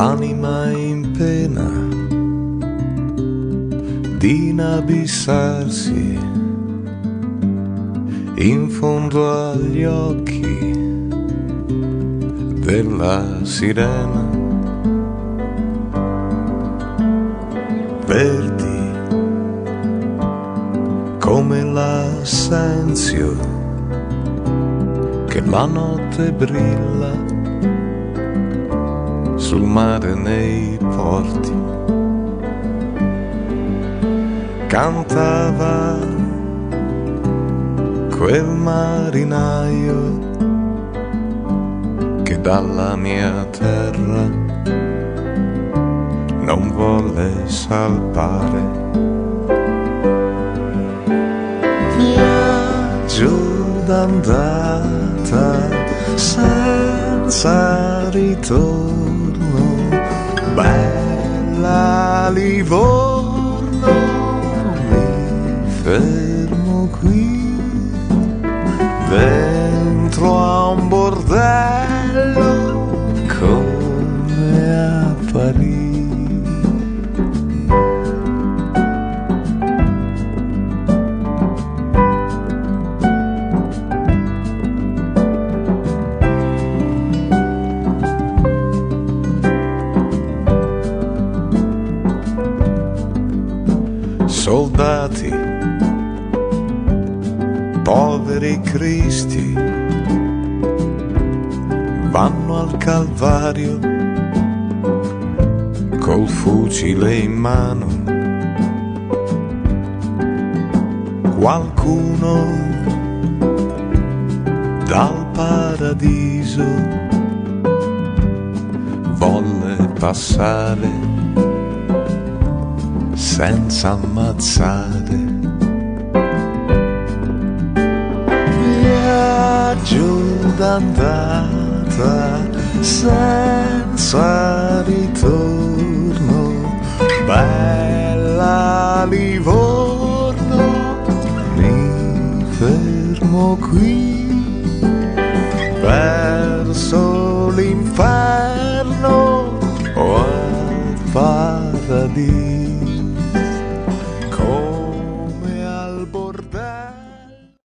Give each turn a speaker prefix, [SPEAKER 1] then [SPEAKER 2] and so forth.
[SPEAKER 1] l'anima in pena di inabissarsi in fondo agli occhi della sirena. Verdi come l'assenzio che la notte brilla sul mare nei porti. Cantava quel marinaio che dalla mia terra non volle salpare. Viaggio d'andata senza ritorno, bella Livorno, mi fermo qui dentro a un bordello come a Parigi. Soldati, poveri cristi, vanno al Calvario col fucile in mano. Qualcuno dal paradiso volle passare senza ammazzare. Viaggio d'andata senza ritorno, bella Livorno, mi fermo qui